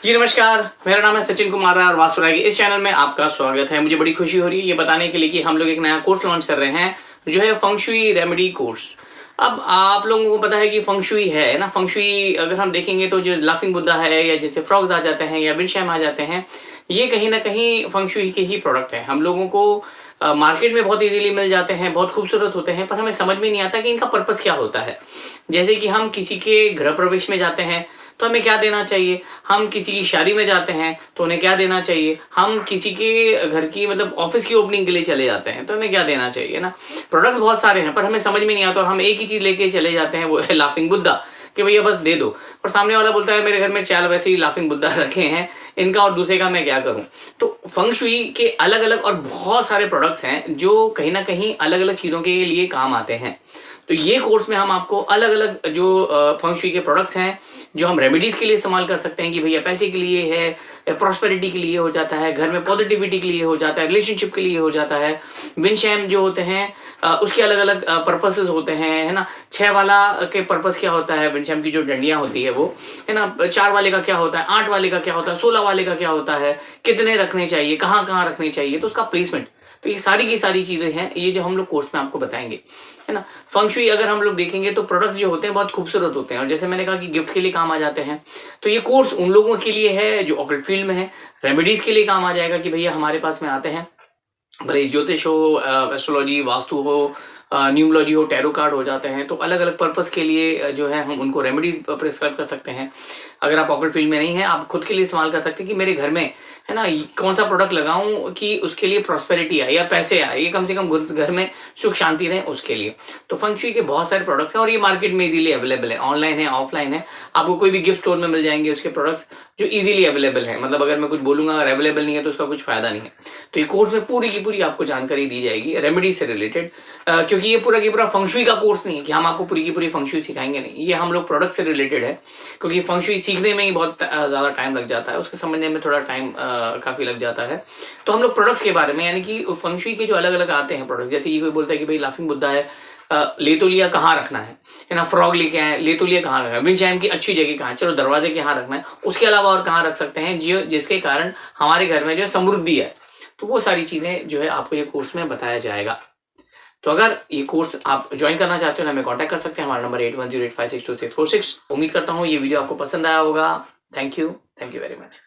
जी नमस्कार, मेरा नाम है सचिन कुमार और वास्तु राय इस चैनल में आपका स्वागत है। मुझे बड़ी खुशी हो रही है ये बताने के लिए कि हम लोग एक नया कोर्स लॉन्च कर रहे हैं जो है फंग शुई रेमेडी कोर्स। अब आप लोगों को पता है कि फंग शुई है ना, फंग शुई अगर हम देखेंगे तो जो लाफिंग बुद्धा है या जैसे फ्रॉग्स आ जाते हैं या विंडशाइम आ जाते हैं, ये कहीं ना कहीं फंग शुई के ही प्रोडक्ट है। हम लोगों को मार्केट में बहुत इजीली मिल जाते हैं, बहुत खूबसूरत होते हैं, पर हमें समझ में नहीं आता कि इनका पर्पस क्या होता है। जैसे कि हम किसी के गृह प्रवेश में जाते हैं तो हमें क्या देना चाहिए, हम किसी की शादी में जाते हैं तो उन्हें क्या देना चाहिए, हम किसी के घर की मतलब ऑफिस की ओपनिंग के लिए चले जाते हैं तो हमें क्या देना चाहिए ना। प्रोडक्ट्स बहुत सारे हैं पर हमें समझ में नहीं आता और हम एक ही चीज लेके चले जाते हैं, वो है लाफिंग बुद्धा, कि भैया बस दे दो। और सामने वाला बोलता है मेरे घर में 4 वैसे ही लाफिंग बुद्धा रखे हैं, इनका और दूसरे का मैं क्या करूं। तो फंग शुई के अलग अलग और बहुत सारे प्रोडक्ट्स हैं जो कहीं ना कहीं अलग अलग चीजों के लिए काम आते हैं। तो ये कोर्स में हम आपको अलग अलग जो फंग शुई के प्रोडक्ट्स हैं जो हम रेमेडीज के लिए इस्तेमाल कर सकते हैं, कि भैया पैसे के लिए है, प्रॉस्पेरिटी के लिए हो जाता है, घर में पॉजिटिविटी के लिए हो जाता है, रिलेशनशिप के लिए हो जाता है। विंडशाइम जो होते हैं उसके अलग अलग पर्पसेस होते हैं, है ना। 6 वाला के पर्पस क्या होता है, विंडशाइम की जो डंडियां होती है वो, है ना। 4 वाले का क्या होता है, 8 वाले का क्या होता है, 16 वाले का क्या होता है, कितने रखने चाहिए, कहाँ कहाँ रखने चाहिए, तो उसका प्लेसमेंट। तो ये सारी की सारी चीजें हैं, ये जो हम लोग कोर्स में आपको बताएंगे, है ना। फंग शुई अगर हम लोग देखेंगे तो प्रोडक्ट्स जो होते हैं बहुत खूबसूरत होते हैं और जैसे मैंने कहा कि गिफ्ट के लिए काम आ जाते हैं। तो ये कोर्स उन लोगों के लिए है जो ऑकल्ट फील्ड में है। रेमेडीज के लिए काम आ जाएगा कि भैया हमारे पास में आते हैं, भले ज्योतिष हो, एस्ट्रोलॉजी, वास्तु हो, न्यूमोलॉजी हो, टैरो कार्ड हो जाते हैं, तो अलग अलग पर्पस के लिए जो है हम उनको रेमेडीज प्रिस्क्राइब कर सकते हैं। अगर आप ऑकल्ट फील्ड में नहीं है, आप खुद के लिए इस्तेमाल कर सकते हैं कि मेरे घर में, है ना, कौन सा प्रोडक्ट लगाऊं कि उसके लिए प्रॉस्पेरिटी आए या पैसे आए, ये कम से कम घर में सुख शांति रहे उसके लिए। तो फंग शुई के बहुत सारे प्रोडक्ट्स हैं और ये मार्केट में इजीली अवेलेबल है, ऑनलाइन है, ऑफलाइन है। आपको कोई भी गिफ्ट स्टोर में मिल जाएंगे उसके प्रोडक्ट्स जो इजीली अवेलेबल है। मतलब अगर मैं कुछ बोलूंगा अगर अवेलेबल नहीं है तो उसका कुछ फायदा नहीं है। तो ये कोर्स में पूरी की पूरी आपको जानकारी दी जाएगी रेमेडी से रिलेटेड, क्योंकि ये पूरा की पूरा फंग शुई का कोर्स नहीं है कि हम आपको पूरी की पूरी फंग शुई सिखाएंगे, नहीं, ये हम लोग प्रोडक्ट से रिलेटेड है। क्योंकि फंग शुई सीखने में ही बहुत ज्यादा टाइम लग जाता है, उसके समझने में थोड़ा टाइम काफी लग जाता है। तो हम लोग प्रोडक्ट्स के बारे में, यानी कि फंग शुई के जो अलग अलग आते हैं प्रोडक्ट्स, जैसे ये कोई बोलता है कि भाई लाफिंग बुद्धा है, ले तो लिया कहाँ रखना है ना, फ्रॉग लेके आए, ले तो लिया कहाँ रखना है, विंडशाइम की अच्छी जगह कहाँ है, चलो दरवाजे के यहाँ रखना है, उसके अलावा और कहाँ रख सकते हैं जो जिसके कारण हमारे घर में जो समृद्धि है। तो वो सारी चीजें जो है आपको ये कोर्स में बताया जाएगा। तो अगर ये कोर्स आप ज्वाइन करना चाहते हो ना, हमें कांटेक्ट कर सकते हैं। हमारा नंबर 8108562646। उम्मीद करता हूँ ये वीडियो आपको पसंद आया होगा। Thank you very much.